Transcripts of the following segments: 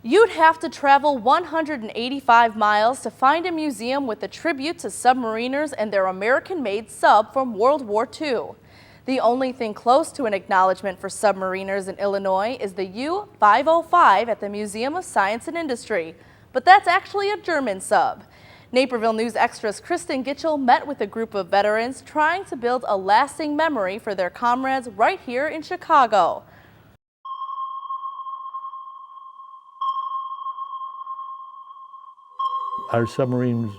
You'd have to travel 185 miles to find a museum with a tribute to submariners and their American-made sub from World War II. The only thing close to an acknowledgement for submariners in Illinois is the U-505 at the Museum of Science and Industry, but that's actually a German sub. Naperville News Extra's Kristen Gitchell met with a group of veterans trying to build a lasting memory for their comrades right here in Chicago. Our submarines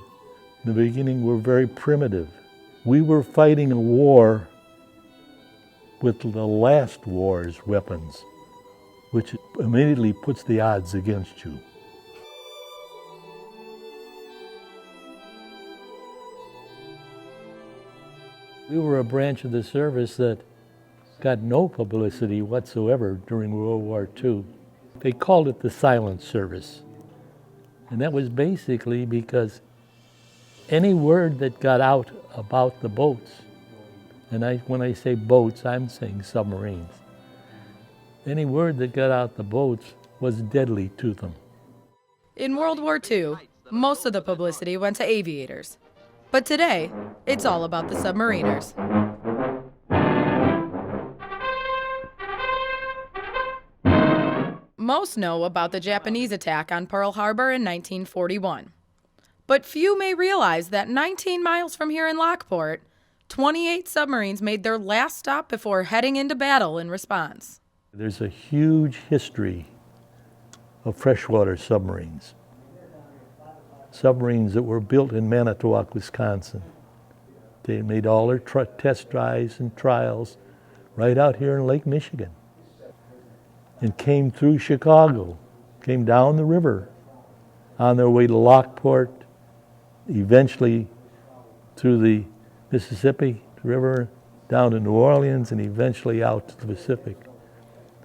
in the beginning were very primitive. We were fighting a war with the last war's weapons, which immediately puts the odds against you. We were a branch of the service that got no publicity whatsoever during World War II. They called it the silent service. And that was basically because any word that got out about the boats, and when I say boats, I'm saying submarines. Any word that got out the boats was deadly to them. In World War II, most of the publicity went to aviators. But today, it's all about the submariners. Most know about the Japanese attack on Pearl Harbor in 1941. But few may realize that 19 miles from here in Lockport, 28 submarines made their last stop before heading into battle in response. There's a huge history of freshwater submarines. Submarines that were built in Manitowoc, Wisconsin. They made all their test drives and trials right out here in Lake Michigan, and came through Chicago, came down the river on their way to Lockport, eventually through the Mississippi River down to New Orleans, and eventually out to the Pacific.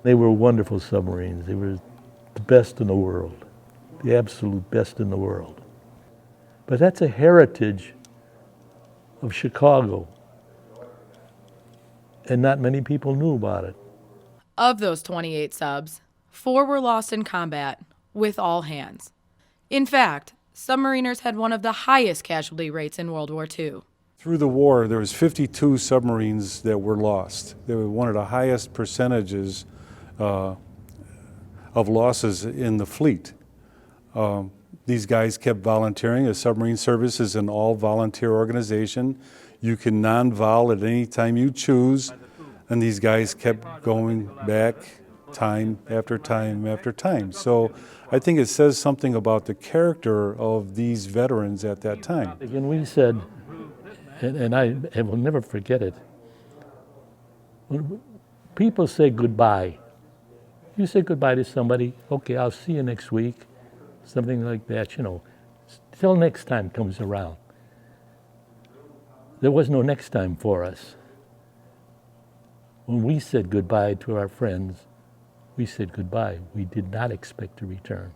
They were wonderful submarines. They were the best in the world, the absolute best in the world. But that's a heritage of Chicago, and not many people knew about it. Of those 28 subs, 4 were lost in combat, with all hands. In fact, submariners had one of the highest casualty rates in World War II. Through the war, there was 52 submarines that were lost. They were one of the highest percentages of losses in the fleet. These guys kept volunteering. A submarine service is an all-volunteer organization. You can non-vol at any time you choose, and these guys kept going back time after time after time. So I think it says something about the character of these veterans at that time. And we said, and I will never forget it, when people say goodbye, you say goodbye to somebody, okay, I'll see you next week, something like that, you know, till next time comes around. There was no next time for us. When we said goodbye to our friends, we said goodbye. We did not expect to return.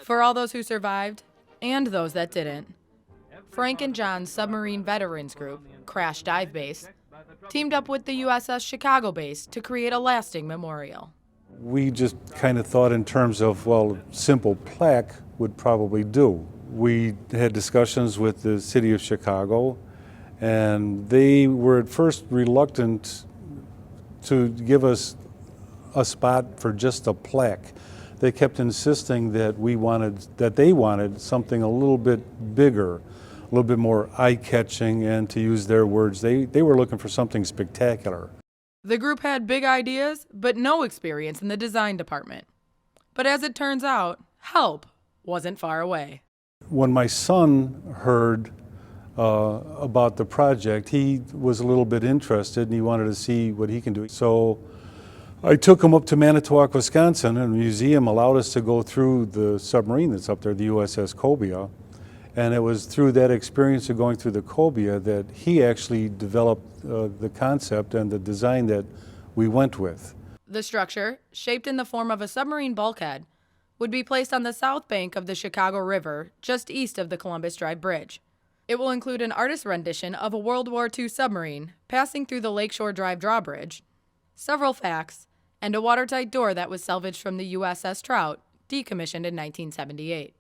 For all those who survived, and those that didn't, Frank and John's Submarine Veterans Group, Crash Dive Base, teamed up with the USS Chicago base to create a lasting memorial. We just kind of thought in terms of, well, a simple plaque would probably do. We had discussions with the city of Chicago, and they were at first reluctant to give us a spot for just a plaque. They kept insisting that they wanted something a little bit bigger, a little bit more eye-catching, and to use their words, they were looking for something spectacular. The group had big ideas, but no experience in the design department. But as it turns out, help wasn't far away. When my son heard about the project, he was a little bit interested and he wanted to see what he can do. So I took him up to Manitowoc, Wisconsin, and the museum allowed us to go through the submarine that's up there, the USS Cobia. And it was through that experience of going through the Cobia that he actually developed the concept and the design that we went with. The structure, shaped in the form of a submarine bulkhead, would be placed on the south bank of the Chicago River, just east of the Columbus Drive Bridge. It will include an artist's rendition of a World War II submarine passing through the Lakeshore Drive drawbridge, several facts, and a watertight door that was salvaged from the USS Trout, decommissioned in 1978.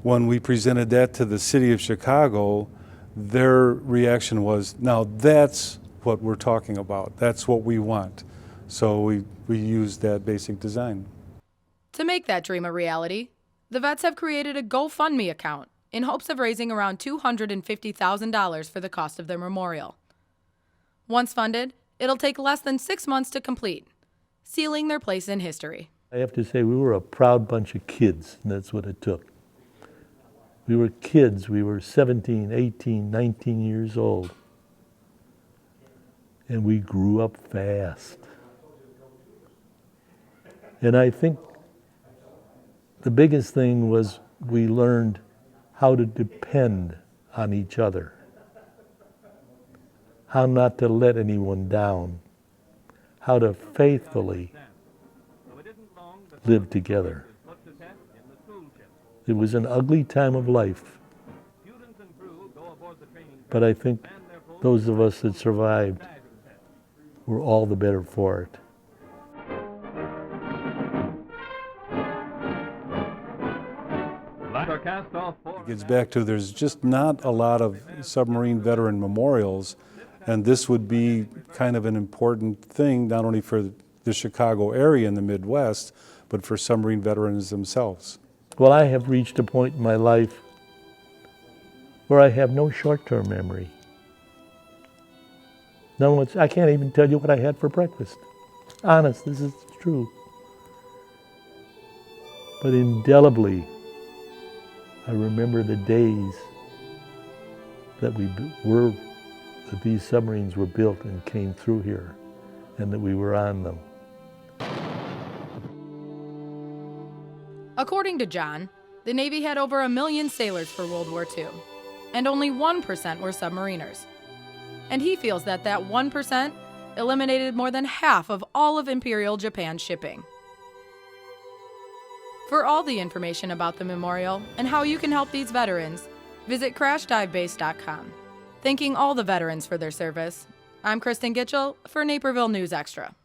When we presented that to the city of Chicago, their reaction was, now that's what we're talking about. That's what we want. So we used that basic design. To make that dream a reality, the vets have created a GoFundMe account in hopes of raising around $250,000 for the cost of their memorial. Once funded, it'll take less than 6 months to complete, sealing their place in history. I have to say we were a proud bunch of kids, and that's what it took. We were kids. We were 17, 18, 19 years old. And we grew up fast. And I think the biggest thing was we learned how to depend on each other, how not to let anyone down, how to faithfully live together. It was an ugly time of life, but I think those of us that survived were all the better for it. It gets back to there's just not a lot of submarine veteran memorials, and this would be kind of an important thing, not only for the Chicago area and the Midwest, but for submarine veterans themselves. Well, I have reached a point in my life where I have no short-term memory. No, I can't even tell you what I had for breakfast. Honest, this is true. But indelibly, I remember the days that that these submarines were built and came through here, and that we were on them. According to John, the Navy had over 1 million sailors for World War II, and only 1% were submariners. And he feels that 1% eliminated more than half of all of Imperial Japan's shipping. For all the information about the memorial and how you can help these veterans, visit crashdivebase.com. Thanking all the veterans for their service, I'm Kristen Gitchell for Naperville News Extra.